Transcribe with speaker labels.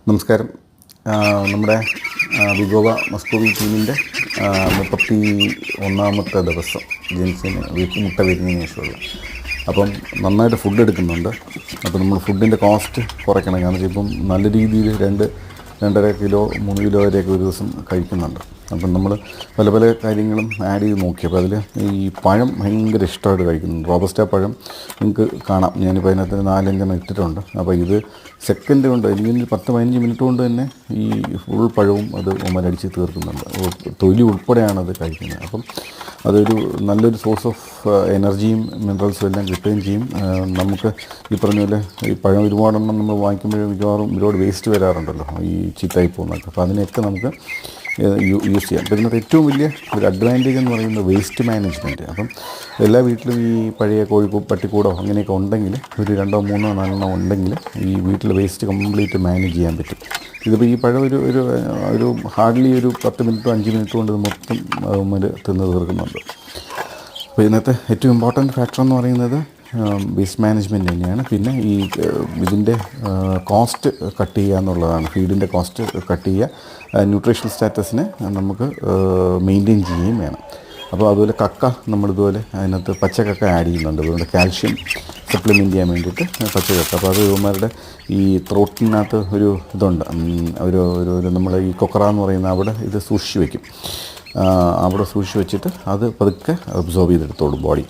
Speaker 1: നമസ്കാരം. നമ്മുടെ വിഗോവ മസ്കോവി ടീമിൻ്റെ 31ാമത്തെ ദിവസം ജെൻസിന് മുട്ട വിരിഞ്ഞതിന് ശേഷമുള്ള. അപ്പം നന്നായിട്ട് ഫുഡ് എടുക്കുന്നുണ്ട്. അപ്പോൾ നമ്മൾ ഫുഡിൻ്റെ കോസ്റ്റ് കുറയ്ക്കണം. കാരണം വെച്ചാൽ ഇപ്പം നല്ല രീതിയിൽ 2-2.5 കിലോ 3 കിലോ വരെയൊക്കെ ഒരു ദിവസം കഴിക്കുന്നുണ്ട്. അപ്പം നമ്മൾ പല പല കാര്യങ്ങളും ആഡ് ചെയ്ത് നോക്കി. അപ്പോൾ അതിൽ ഈ പഴം ഭയങ്കര ഇഷ്ടമായിട്ട് കഴിക്കുന്നുണ്ട്. റോബസ്റ്റ പഴം നിങ്ങൾക്ക് കാണാം. ഞാനിപ്പോൾ അതിനകത്ത് 4-5 ഇട്ടിട്ടുണ്ട്. അപ്പോൾ ഇത് സെക്കൻഡ് കൊണ്ട് എനിക്ക് 10-15 മിനിറ്റ് കൊണ്ട് തന്നെ ഈ ഫുൾ പഴവും അത് ഉമ്മരടിച്ച് തീർക്കുന്നുണ്ട്. തൊലി ഉൾപ്പെടെയാണത് കഴിക്കുന്നത്. അപ്പം അതൊരു നല്ലൊരു സോഴ്സ് ഓഫ് എനർജിയും മിനറൽസും എല്ലാം കിട്ടുകയും ചെയ്യും. നമുക്ക് ഈ പറഞ്ഞ പോലെ ഈ പഴം ഒരുപാടെണ്ണം നമ്മൾ വാങ്ങിക്കുമ്പോഴും മിക്കവാറും ഒരുപാട് വേസ്റ്റ് വരാറുണ്ടല്ലോ, ഈ ചീത്തായി പോകുന്നതൊക്കെ. അപ്പോൾ അതിനെയൊക്കെ നമുക്ക് യൂസ് ചെയ്യാം. അപ്പോൾ ഇതിനകത്ത് ഏറ്റവും വലിയ ഒരു അഡ്വാൻറ്റേജ് എന്ന് പറയുന്നത് വേസ്റ്റ് മാനേജ്മെൻറ്റ്. അപ്പം എല്ലാ വീട്ടിലും ഈ പഴയ പട്ടിക്കൂടോ അങ്ങനെയൊക്കെ ഉണ്ടെങ്കിൽ ഒരു 2-3-4 ഉണ്ടെങ്കിൽ ഈ വീട്ടിൽ വേസ്റ്റ് കംപ്ലീറ്റ് മാനേജ് ചെയ്യാൻ പറ്റും. ഇതിപ്പോൾ ഈ പഴം ഒരു ഹാർഡ്ലി ഒരു 10 മിനിറ്റോ 5 മിനിറ്റോ കൊണ്ട് ഇത് മൊത്തം തിന്ന് തീർക്കുന്നുണ്ട്. അപ്പോൾ ഇതിനകത്ത് ഏറ്റവും ഇമ്പോർട്ടൻറ്റ് ഫാക്ടർ എന്ന് പറയുന്നത് വേസ്റ്റ് മാനേജ്മെൻറ്റ് തന്നെയാണ്. പിന്നെ ഈ ഇതിൻ്റെ കോസ്റ്റ് കട്ട് ചെയ്യുക എന്നുള്ളതാണ്. ഫീഡിൻ്റെ കോസ്റ്റ് കട്ട് ചെയ്യുക, ന്യൂട്രീഷണൽ സ്റ്റാറ്റസിനെ നമുക്ക് മെയിൻറ്റെയിൻ ചെയ്യുകയും വേണം. അപ്പോൾ അതുപോലെ കക്ക നമ്മളിതുപോലെ അതിനകത്ത് പച്ചക്കക്ക ആഡ് ചെയ്യുന്നുണ്ട്. അതുകൊണ്ട് കാൽഷ്യം സപ്ലിമെൻറ്റ് ചെയ്യാൻ വേണ്ടിയിട്ട് പച്ചക്കക്ക. അപ്പോൾ അത് ഇവന്മാരുടെ ഈ ത്രോട്ടിനകത്ത് ഒരു ഇതുണ്ട്, ഒരു നമ്മൾ ഈ കൊക്കറ എന്ന് പറയുന്ന അവിടെ ഇത് സൂക്ഷിച്ച് വയ്ക്കും. അവിടെ സൂക്ഷിച്ച് വെച്ചിട്ട് അത് പതുക്കെ അബ്സോർബ് ചെയ്തെടുത്തോളും ബോഡി.